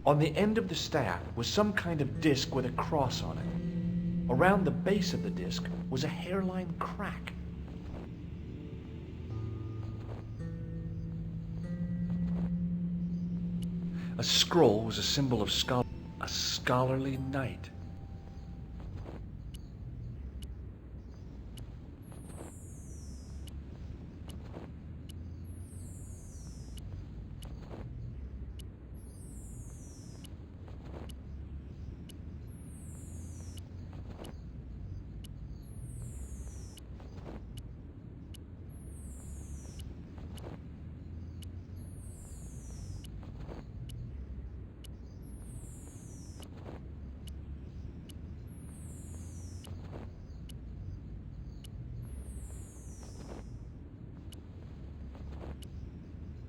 On the end of the staff was some kind of disc with a cross on it. Around the base of the disc was a hairline crack. A scroll was a symbol of a scholarly knight.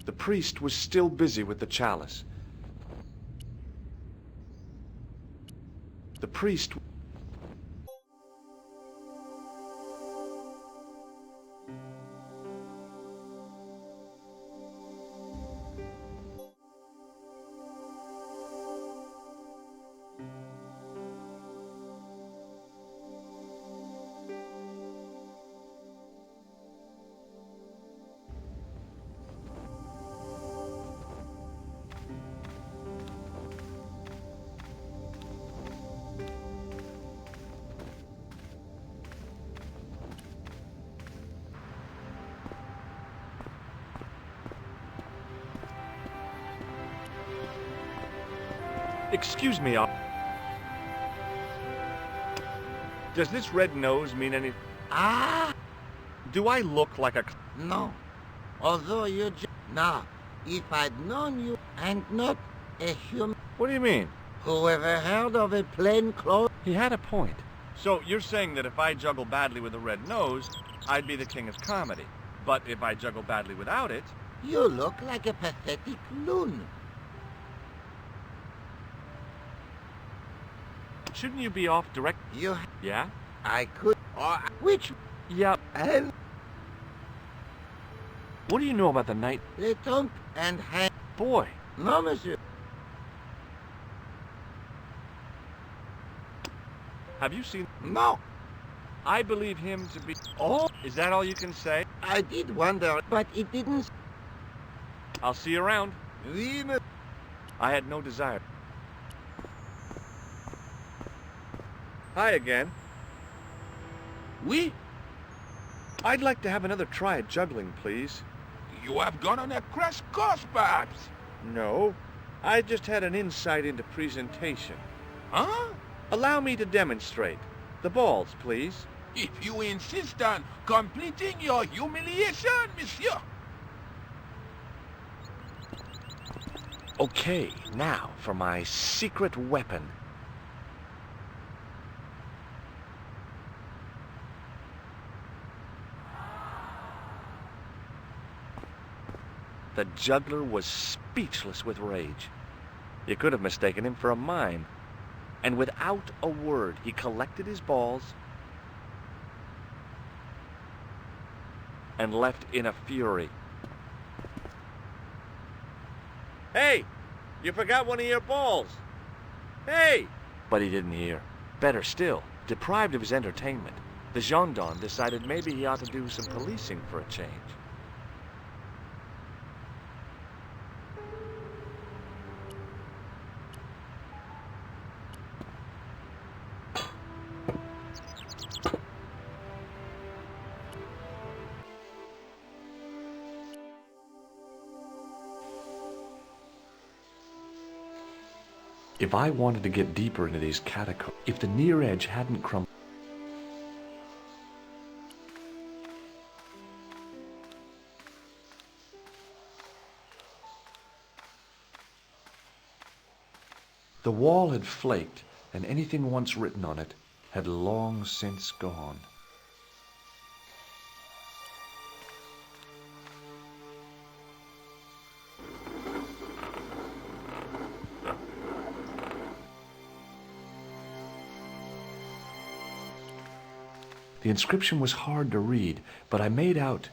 The priest was still busy with the chalice. The priest... Excuse me, does this red nose mean anything? Ah! Do I look like a... No. Although you Now, if I'd known you and not a human... What do you mean? Whoever heard of a plain clothes... He had a point. So you're saying that if I juggle badly with a red nose, I'd be the king of comedy. But if I juggle badly without it... You look like a pathetic loon. Shouldn't you be off direct... You... Yeah? I could... Or... Which... Yep. And... What do you know about the knight? They don't and hang... Boy. No, monsieur. Have you seen... No. I believe him to be... Oh. Is that all you can say? I did wonder, but it didn't... I'll see you around. Oui, I had no desire. Hi again. Oui? I'd like to have another try at juggling, please. You have gone on a crash course, perhaps? No. I just had an insight into presentation. Huh? Allow me to demonstrate. The balls, please. If you insist on completing your humiliation, monsieur. Okay, now for my secret weapon. The juggler was speechless with rage. You could have mistaken him for a mime. And without a word, he collected his balls and left in a fury. Hey! You forgot one of your balls! Hey! But he didn't hear. Better still, deprived of his entertainment, the gendarme decided maybe he ought to do some policing for a change. If I wanted to get deeper into these catacombs, if the near edge hadn't crumbled, the wall had flaked, and anything once written on it had long since gone. The inscription was hard to read, but I made out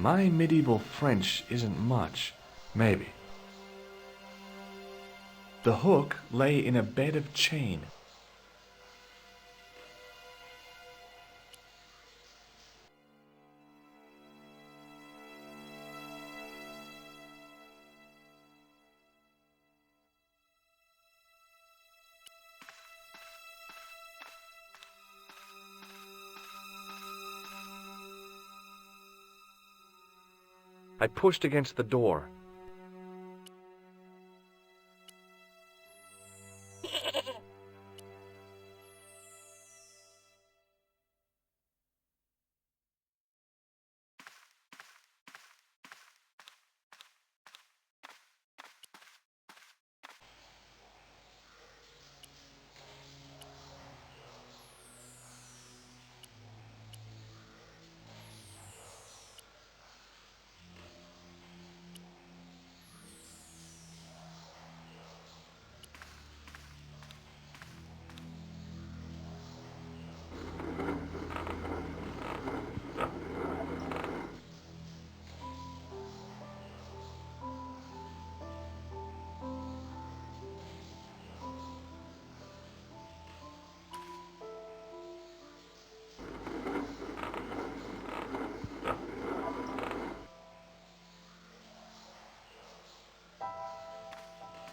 My medieval French isn't much. Maybe. The hook lay in a bed of chain. I pushed against the door.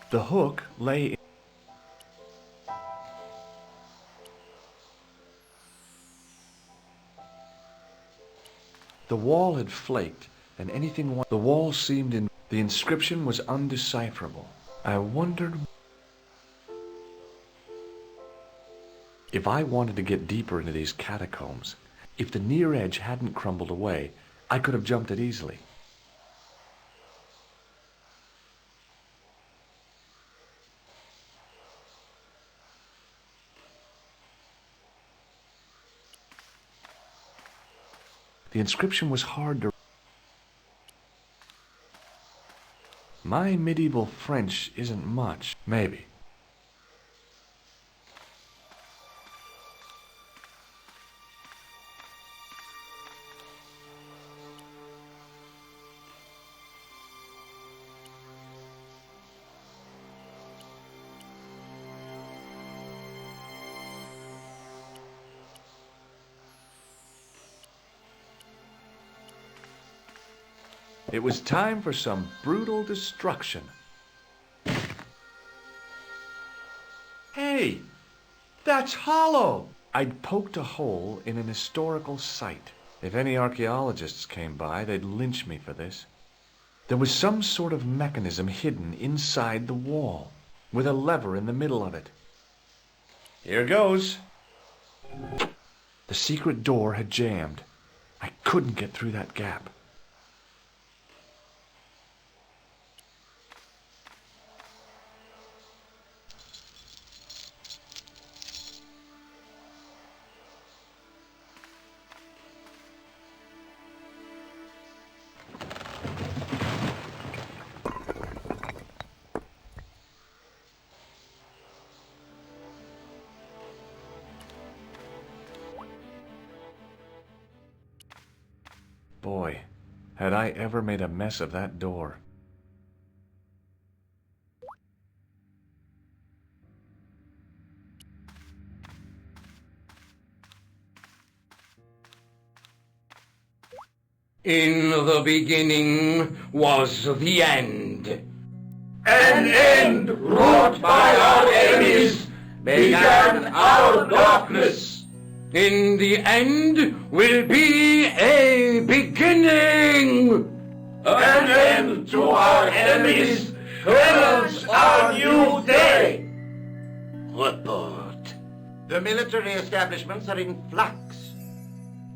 The hook lay. The wall had flaked, and anything. The wall seemed in. The inscription was undecipherable. I wondered if I wanted to get deeper into these catacombs. If the near edge hadn't crumbled away, I could have jumped it easily. The inscription was hard to. My medieval French isn't much. Maybe. It was time for some brutal destruction. Hey, that's hollow! I'd poked a hole in an historical site. If any archaeologists came by, they'd lynch me for this. There was some sort of mechanism hidden inside the wall, with a lever in the middle of it. Here goes. The secret door had jammed. I couldn't get through that gap. Boy, had I ever made a mess of that door. In the beginning was the end. An end wrought by our enemies began our darkness. In the end will be a beginning. An end to our enemies heralds our new day. Report. The military establishments are in flux.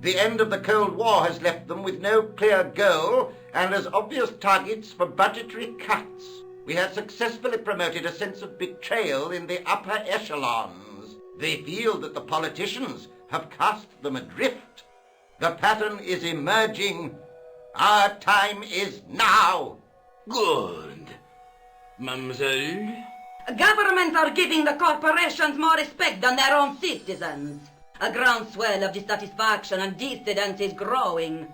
The end of the Cold War has left them with no clear goal and as obvious targets for budgetary cuts. We have successfully promoted a sense of betrayal in the upper echelons. They feel that the politicians have cast them adrift. The pattern is emerging. Our time is now. Good. Mademoiselle? Governments are giving the corporations more respect than their own citizens. A groundswell of dissatisfaction and dissidence is growing.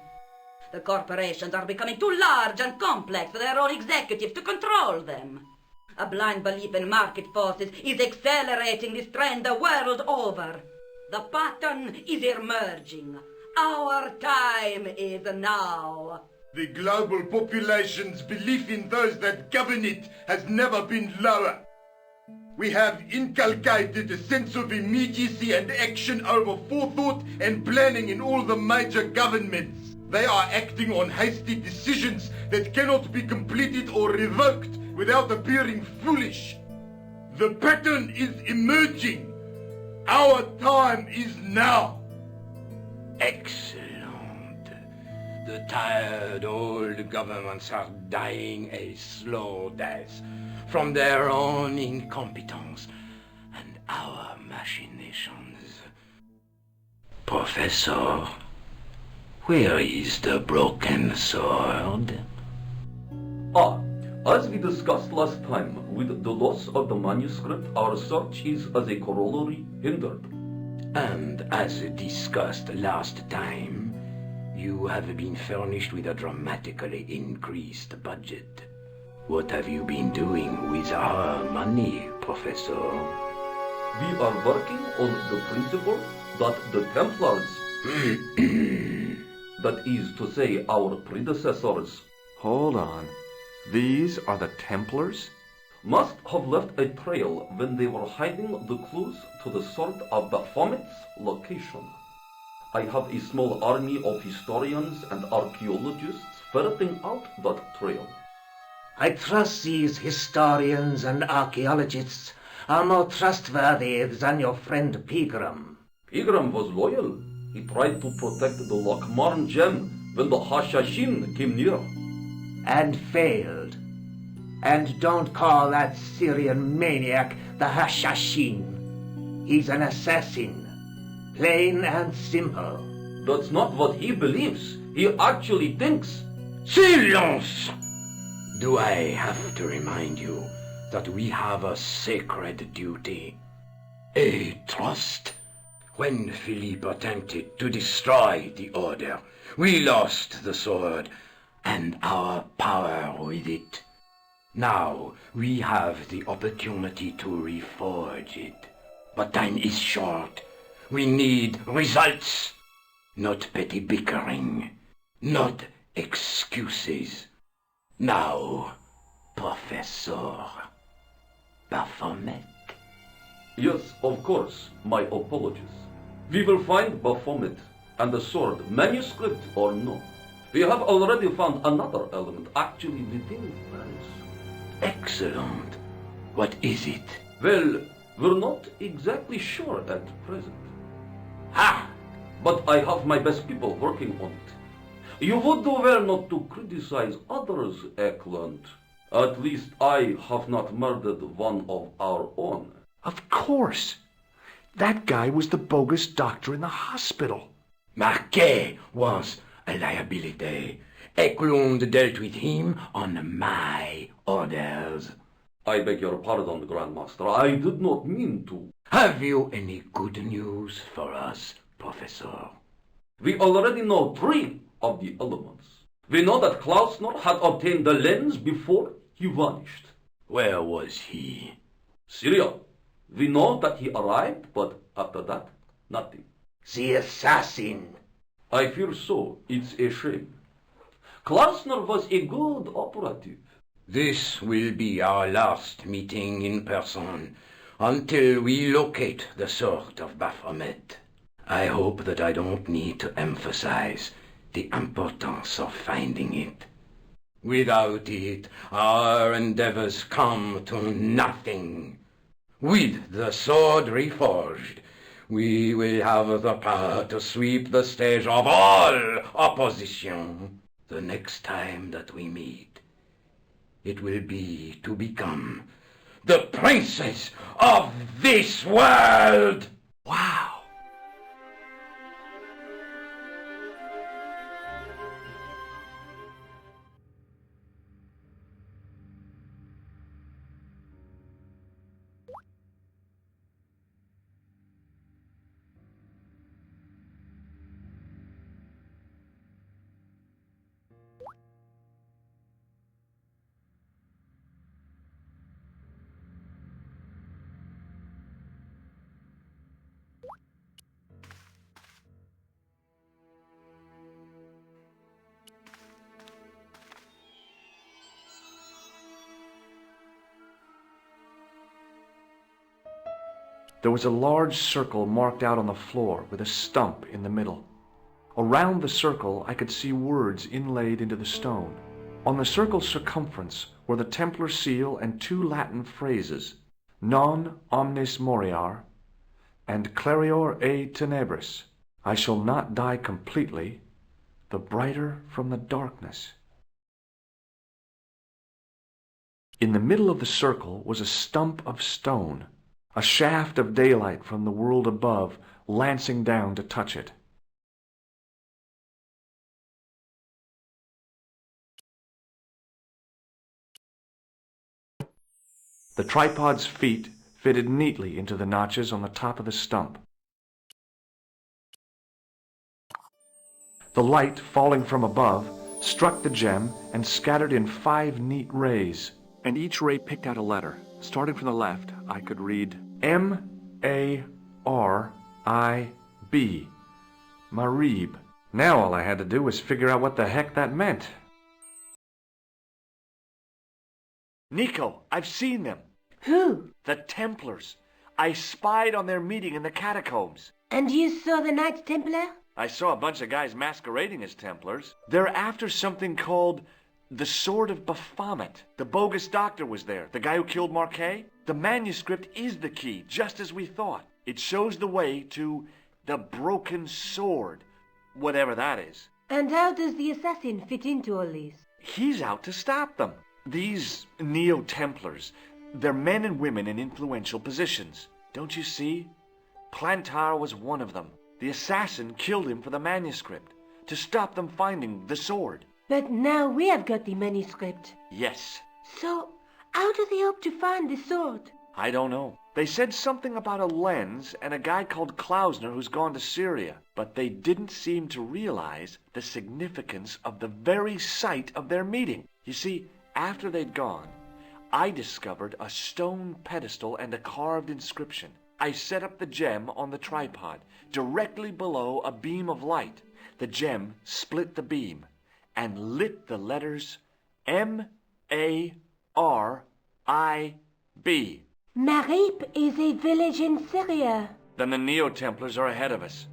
The corporations are becoming too large and complex for their own executives to control them. A blind belief in market forces is accelerating this trend the world over. The pattern is emerging. Our time is now. The global population's belief in those that govern it has never been lower. We have inculcated a sense of immediacy and action over forethought and planning in all the major governments. They are acting on hasty decisions that cannot be completed or revoked without appearing foolish. The pattern is emerging. Our time is now. Excellent. The tired old governments are dying a slow death from their own incompetence and our machinations. Professor, where is the broken sword? As we discussed last time, with the loss of the manuscript, our search is as a corollary hindered. And as discussed last time, you have been furnished with a dramatically increased budget. What have you been doing with our money, Professor? We are working on the principle that the Templars, that is to say our predecessors, Hold on. These are the Templars? must have left a trail when they were hiding the clues to the sword of Baphomet's location. I have a small army of historians and archaeologists ferreting out that trail. I trust these historians and archaeologists are more trustworthy than your friend Pegram. Pegram was loyal. He tried to protect the Lochmarn gem when the Hashashin came near. And failed. And don't call that Syrian maniac the Hashashin. He's an assassin. Plain and simple. That's not what he believes. He actually thinks. Silence! Do I have to remind you that we have a sacred duty, a trust? When Philippe attempted to destroy the Order, we lost the sword and our power with it. Now we have the opportunity to reforge it. But time is short. We need results, not petty bickering, not excuses. Now, Professor Baphomet. Yes, of course. My apologies. We will find Baphomet and the sword, manuscript or no. We have already found another element actually within Paris. Excellent. What is it? Well, we're not exactly sure at present. Ha! But I have my best people working on it. You would do well not to criticize others, Eklund. At least I have not murdered one of our own. Of course. That guy was the bogus doctor in the hospital. Marquet was a liability. Eklund dealt with him on my orders. I beg your pardon, Grandmaster. I did not mean to. Have you any good news for us, Professor? We already know 3 of the elements. We know that Klausner had obtained the lens before he vanished. Where was he? Syria. We know that he arrived, but after that, nothing. The assassin. I fear so. It's a shame. Klausner was a good operative. This will be our last meeting in person until we locate the sword of Baphomet. I hope that I don't need to emphasize the importance of finding it. Without it, our endeavors come to nothing. With the sword reforged, we will have the power to sweep the stage of all opposition. The next time that we meet, it will be to become the princess of this world! Wow. There was a large circle marked out on the floor with a stump in the middle. Around the circle I could see words inlaid into the stone. On the circle's circumference were the Templar seal and 2 Latin phrases, Non omnis moriar and Clarior e tenebris. I shall not die completely, the brighter from the darkness. In the middle of the circle was a stump of stone, a shaft of daylight from the world above lancing down to touch it. The tripod's feet fitted neatly into the notches on the top of the stump. The light, falling from above, struck the gem and scattered in 5 neat rays, and each ray picked out a letter. Starting from the left, I could read M-A-R-I-B, Marib. Now all I had to do was figure out what the heck that meant. Nico, I've seen them. Who? The Templars. I spied on their meeting in the catacombs. And you saw the Knights Templar? I saw a bunch of guys masquerading as Templars. They're after something called the Sword of Baphomet. The bogus doctor was there, the guy who killed Marquet. The manuscript is the key, just as we thought. It shows the way to the broken sword, whatever that is. And how does the assassin fit into all this? He's out to stop them. These Neo-Templars, they're men and women in influential positions. Don't you see? Plantar was one of them. The assassin killed him for the manuscript, to stop them finding the sword. But now we have got the manuscript. Yes. So, how do they hope to find the sword? I don't know. They said something about a lens and a guy called Klausner who's gone to Syria, but they didn't seem to realize the significance of the very site of their meeting. You see, after they'd gone, I discovered a stone pedestal and a carved inscription. I set up the gem on the tripod, directly below a beam of light. The gem split the beam and lit the letters M-A-R-I-B. Marib is a village in Syria. Then the Neo-Templars are ahead of us.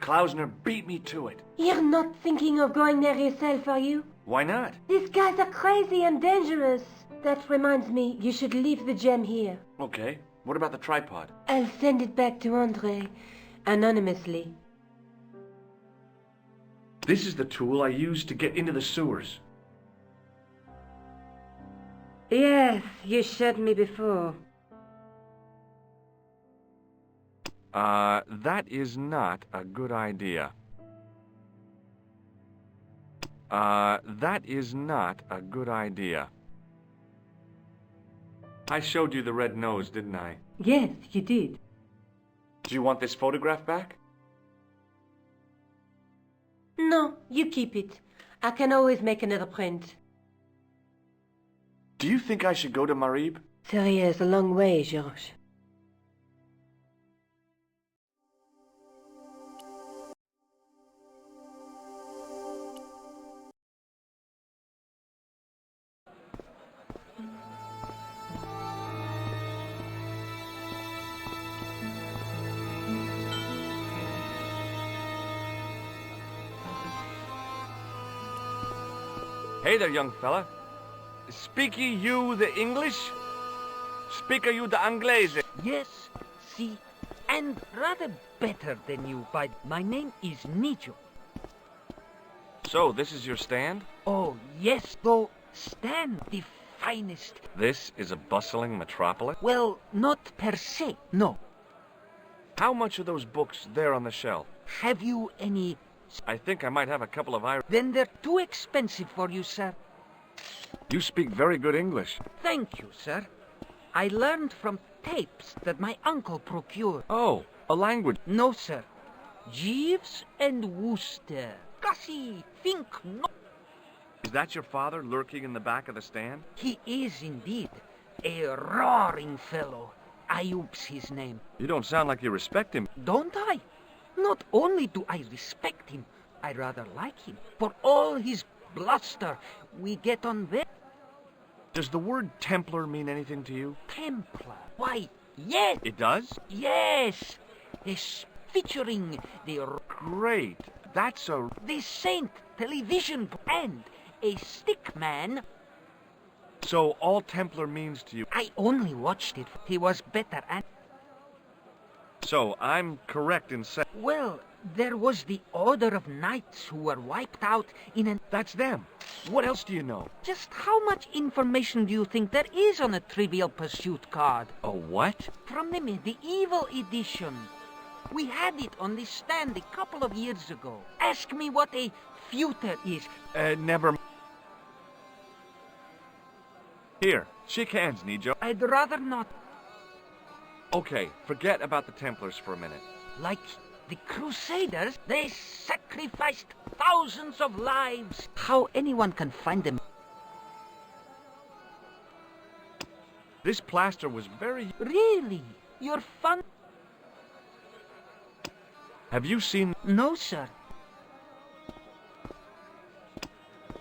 Klausner beat me to it. You're not thinking of going there yourself, are you? Why not? These guys are crazy and dangerous. That reminds me, you should leave the gem here. Okay. What about the tripod? I'll send it back to Andre, anonymously. This is the tool I used to get into the sewers. Yes, you showed me before. That is not a good idea. That is not a good idea. I showed you the red nose, didn't I? Yes, you did. Do you want this photograph back? No, you keep it. I can always make another print. Do you think I should go to Marib? Syria is a long way, Georges. Hey there, young fella. Speak you the English? Speak you the Anglese? Yes, see, and rather better than you, but my name is Nicho. So, this is your stand? Oh, yes, though, stand the finest. This is a bustling metropolis? Well, not per se, no. How much are those books there on the shelf? Have you any... I think I might have a couple of Irish... Then they're too expensive for you, sir. You speak very good English. Thank you, sir. I learned from tapes that my uncle procured. Oh, a language. No, sir. Jeeves and Worcester. Gussie, think not. Is that your father lurking in the back of the stand? He is indeed. A roaring fellow. Ayub's his name. You don't sound like you respect him. Don't I? Not only do I respect him, I rather like him. For all his bluster, we get on well. Does the word Templar mean anything to you? Templar? Why, Yes. It does? Yes. It's featuring the Great. That's a... the Saint television and a stick man. So all Templar means to you... I only watched it. He was better and... So I'm correct in saying... Well, there was the Order of Knights who were wiped out in an... That's them. What else do you know? Just how much information do you think there is on a Trivial Pursuit card? A what? From the medieval edition. We had it on the stand a couple of years ago. Ask me what a feuter is. Never... Here, shake hands, Nijo. I'd rather not. Okay, forget about the Templars for a minute. Like the Crusaders, they sacrificed thousands of lives. How anyone can find them? This plaster was very... Really? You're fun? Have you seen... No, sir.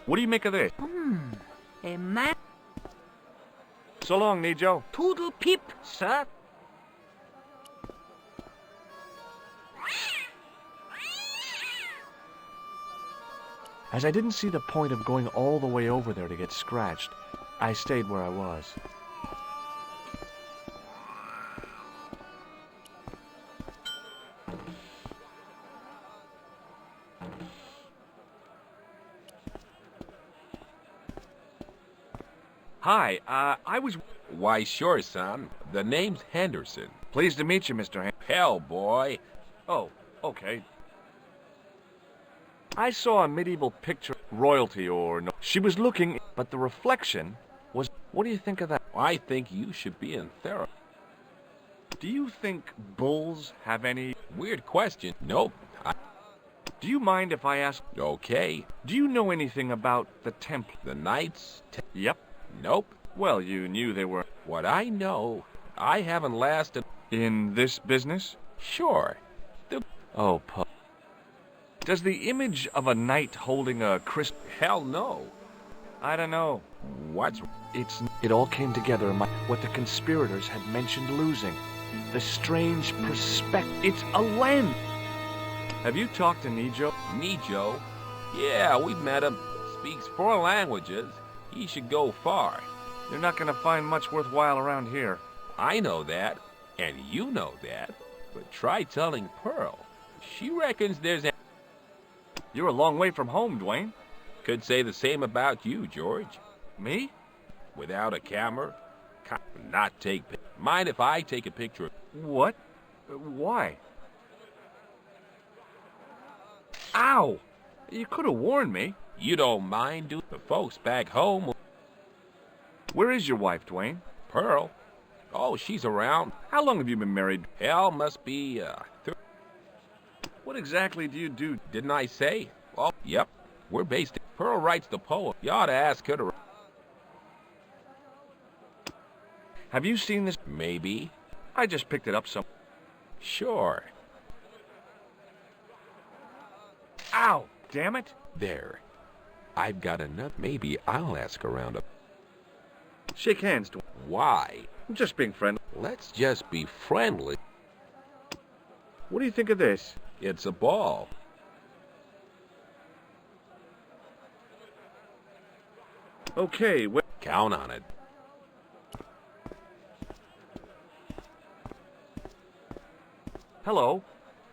What do you make of this? A man... So long, Nijo. Toodle peep, sir. As I didn't see the point of going all the way over there to get scratched, I stayed where I was. Hi, I was... Why, sure, son. The name's Henderson. Pleased to meet you, Mr. Hell, boy. Oh, okay. I saw a medieval picture, royalty or no. She was looking, but the reflection was... What do you think of that? I think you should be in therapy. Do you think bulls have any... Weird question. Nope. Do you mind if I ask... Okay. Do you know anything about the Templars? The Knights? Yep. Nope. Well, you knew they were... What I know, I haven't lasted... In this business? Sure. Oh, does the image of a knight holding a crystal... Hell no. I don't know. What's... It all came together in what the conspirators had mentioned losing. The strange perspective. It's a lens. Have you talked to Nijo? Nijo? Yeah, we've met him. Speaks 4 languages. He should go far. You're not going to find much worthwhile around here. I know that, and you know that. But try telling Pearl. She reckons there's a... You're a long way from home, Dwayne. Could say the same about you, George. Me? Without a camera, not take... Mind if I take a picture? What? Why? Ow! You could have warned me. You don't mind, do the folks back home... Where is your wife, Dwayne? Pearl? Oh, she's around. How long have you been married? Hell, must be, What exactly do you do? Didn't I say? Oh, yep. We're based in... Pearl writes the poem. You ought to ask her to... Have you seen this? Maybe. I just picked it up some... Sure. Ow! Damn it! There. I've got another... Maybe I'll ask around a... Shake hands, Dwayne. Why? I'm just being friendly. Let's just be friendly. What do you think of this? It's a ball. Okay, well... Count on it. Hello.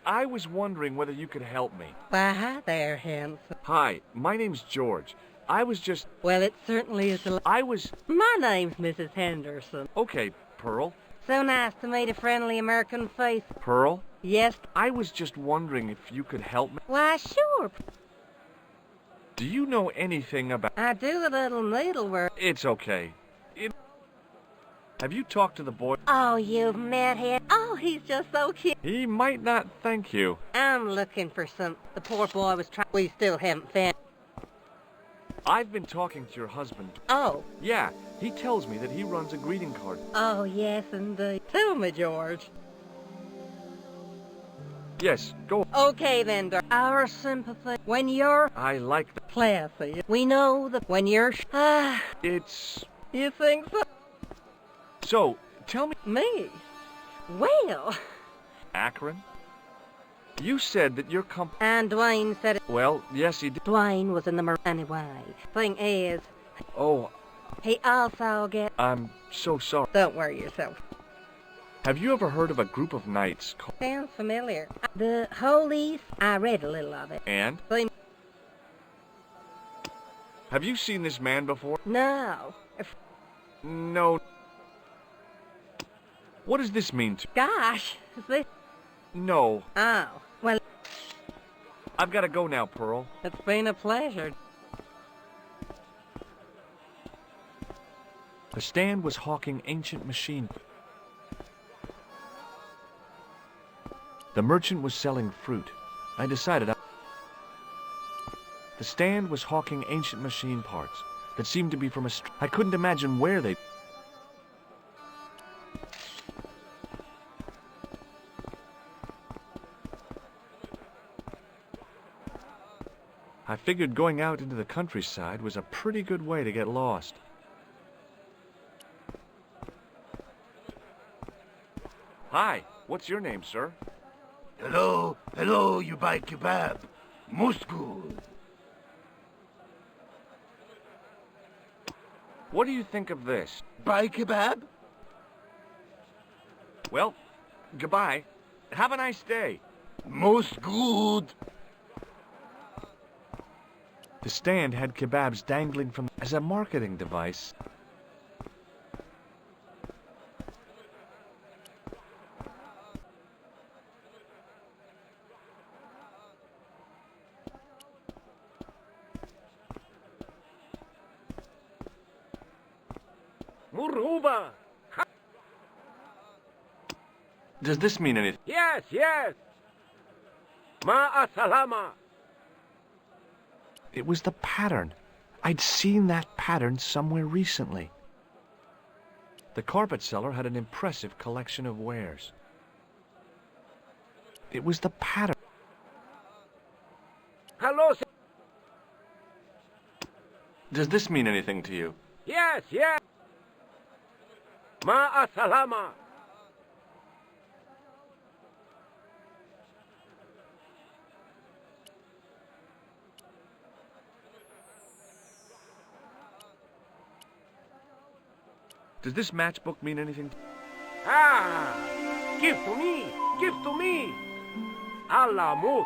I was wondering whether you could help me. Why, hi there, handsome. Hi, my name's George. I was just... Well, it certainly is a... I was... My name's Mrs. Henderson. Okay, Pearl. So nice to meet a friendly American face. Pearl? Yes? I was just wondering if you could help me. Why, sure. Do you know anything about... I do a little needlework. It's okay. Have you talked to the boy? Oh, you've met him? Oh, he's just so cute. He might not thank you. I'm looking for some... The poor boy was trying... We still haven't found... I've been talking to your husband. Oh. Yeah, he tells me that he runs a greeting card. Oh, yes, indeed. Tell me, George. Yes, go. Okay, then, our sympathy. When you're... I like that. Classy. We know that when you're... It's... You think so? So, tell me... Me? Well. Akron? You said that your And Dwayne said it. Well, yes, he did. Dwayne was in the Marine anyway. Thing is, Oh, he also I'm so sorry. Don't worry yourself. Have you ever heard of a group of knights called... Sounds familiar. The Holies, I read a little of it. And? Have you seen this man before? No. No. What does this mean to... Gosh, is this... No. Oh, well... I've got to go now, Pearl. It's been a pleasure. The stand was hawking ancient machine. The merchant was selling fruit. I decided The stand was hawking ancient machine parts that seemed to be from a... I couldn't imagine where they... I figured going out into the countryside was a pretty good way to get lost. Hi, what's your name, sir? Hello, you buy kebab. Most good. What do you think of this? Buy kebab? Well, goodbye. Have a nice day. Most good. The stand had kebabs dangling from as a marketing device. Muruba! Does this mean anything? Yes! Ma'asalama! It was the pattern. I'd seen that pattern somewhere recently. The carpet seller had an impressive collection of wares. It was the pattern. Hello, Does this mean anything to you? Yes! Ma'asalama! Does this matchbook mean anything? Ah! Give to me! Allah mut!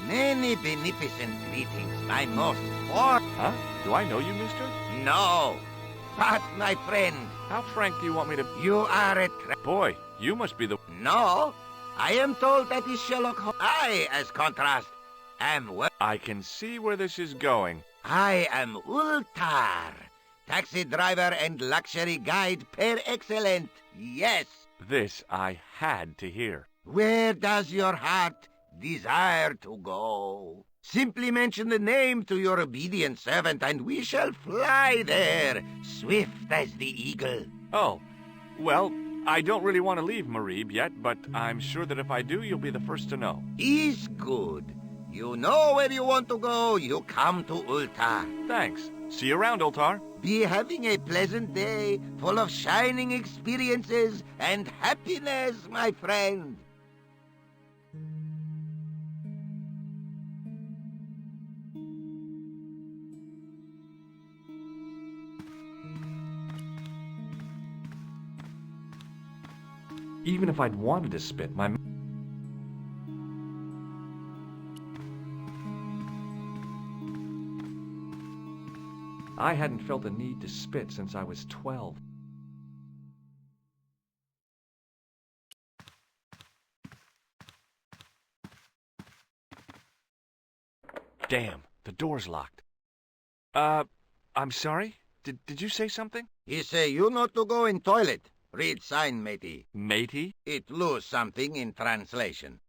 Many beneficent greetings, my most for... Huh? Do I know you, mister? No, but my friend. How frank do you want me to... You are a... Boy, you must be the... No, I am told that is Sherlock Holmes. I, as contrast, am... I can see where this is going. I am Ultar, taxi driver and luxury guide per excellent. Yes. This I had to hear. Where does your heart desire to go? Simply mention the name to your obedient servant, and we shall fly there, swift as the eagle. Oh, well, I don't really want to leave Marib yet, but I'm sure that if I do, you'll be the first to know. Is good. You know where you want to go, you come to Ultar. Thanks. See you around, Ultar. Be having a pleasant day, full of shining experiences and happiness, my friend. Even if I'd wanted to spit, my... I hadn't felt a need to spit since I was 12. Damn, the door's locked. I'm sorry? Did you say something? He say you not to go in toilet. Read sign, matey. Matey? It lose something in translation.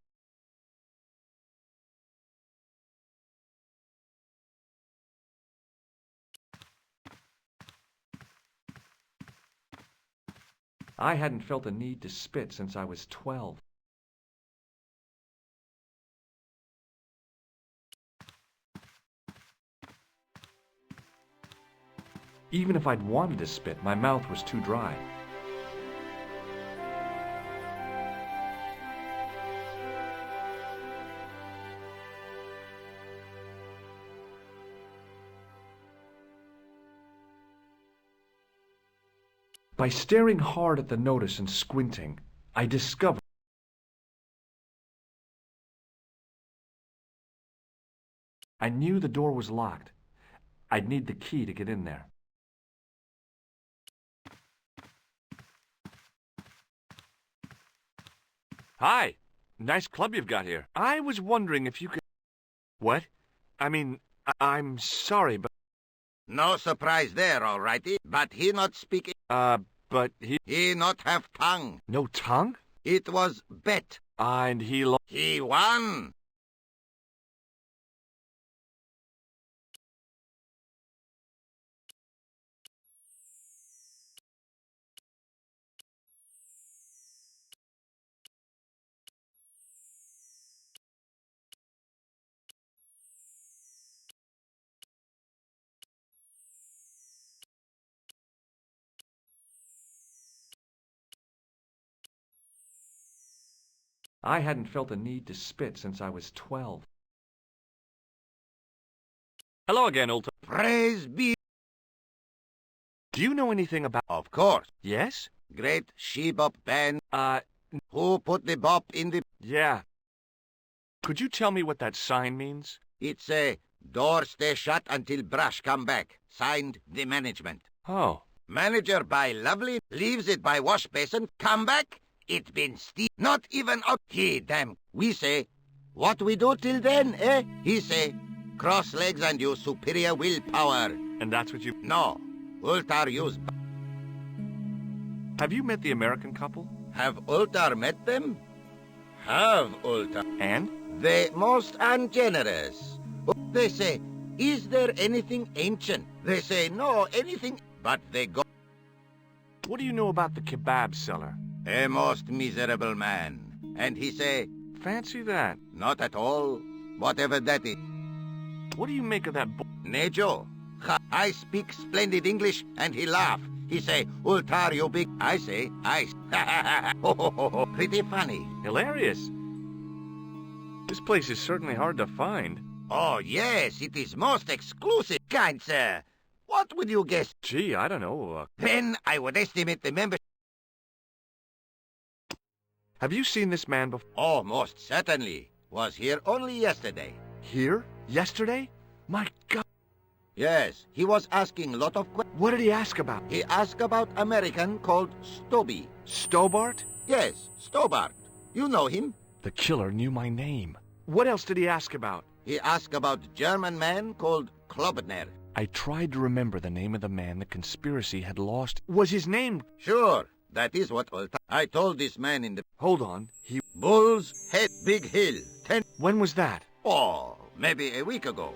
I hadn't felt a need to spit since I was 12. Even if I'd wanted to spit, my mouth was too dry. By staring hard at the notice and squinting, I discovered I knew the door was locked. I'd need the key to get in there. Hi. Nice club you've got here. I was wondering if you could... What? I mean, I'm sorry, but... No surprise there, all righty. But he not speak... but he... He not have tongue. No tongue? It was bet. And he He won. I hadn't felt a need to spit since I was 12. Hello again, old... Praise be. Do you know anything about... Of course. Yes? Great she-bop band. Who put the bop in the... Yeah. Could you tell me what that sign means? It's a door stay shut until brush come back. Signed, the management. Oh. Manager by lovely, leaves it by wash basin, come back, it been steep, not even out. He damn. We say, what we do till then, eh? He say, cross legs and use superior willpower. And that's what you... No. Ultar use... Have you met the American couple? Have Ultar met them? Have Ultar. And? They most ungenerous. They say, is there anything ancient? They say, no, anything... But they go... What do you know about the kebab seller? A most miserable man. And he say... Fancy that. Not at all. Whatever that is. What do you make of that Nejo. I speak splendid English, and he laugh. He say, Ultar, you big... I say, ice. Pretty funny. Hilarious. This place is certainly hard to find. Oh, yes, it is most exclusive. Kind sir. What would you guess? Gee, I don't know. Then I would estimate the membership. Have you seen this man before? Oh, most certainly. Was here only yesterday. Here? Yesterday? My God. Yes, he was asking a lot of questions. What did he ask about? He asked about American called Stoby. Stobart? Yes, Stobart. You know him? The killer knew my name. What else did he ask about? He asked about German man called Klobner. I tried to remember the name of the man the conspiracy had lost. Was his name? Sure, that is what I told this man in the... Hold on, he... Bull's Head, Big Hill, 10... When was that? Oh, maybe a week ago.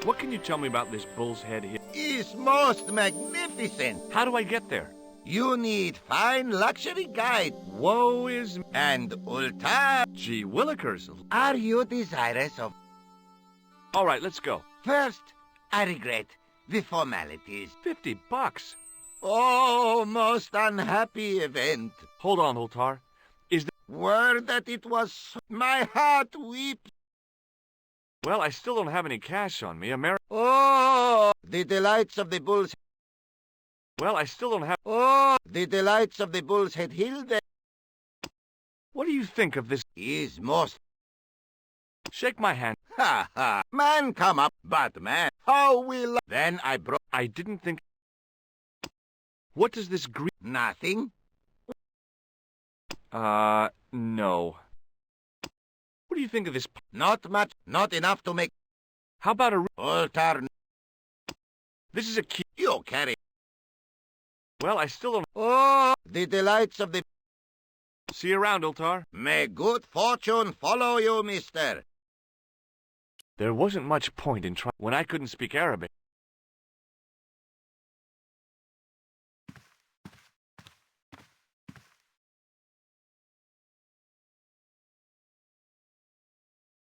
What can you tell me about this Bull's Head Hill? It's most magnificent. How do I get there? You need fine luxury guide. Woe is... And Ultar. Gee willikers. Are you desirous of... All right, let's go. First, I regret the formalities. $50. Oh, most unhappy event. Hold on, Ultar. Is the... Word that it was... My heart weeps. Well, I still don't have any cash on me. Oh, the delights of the Bull's... Well, I still don't have... Oh, the delights of the Bull's Head Hill then. What do you think of this? Is most... Shake my hand. Ha ha. Man come up, but man, how will... Then I broke... I didn't think... What does this green... Nothing. No. What do you think of this... Not much, not enough to make... How about a... Ultar... This is a key... You carry... Well, I still don't... Oh, the delights of the... See you around, Ultar. May good fortune follow you, mister. There wasn't much point in trying... When I couldn't speak Arabic.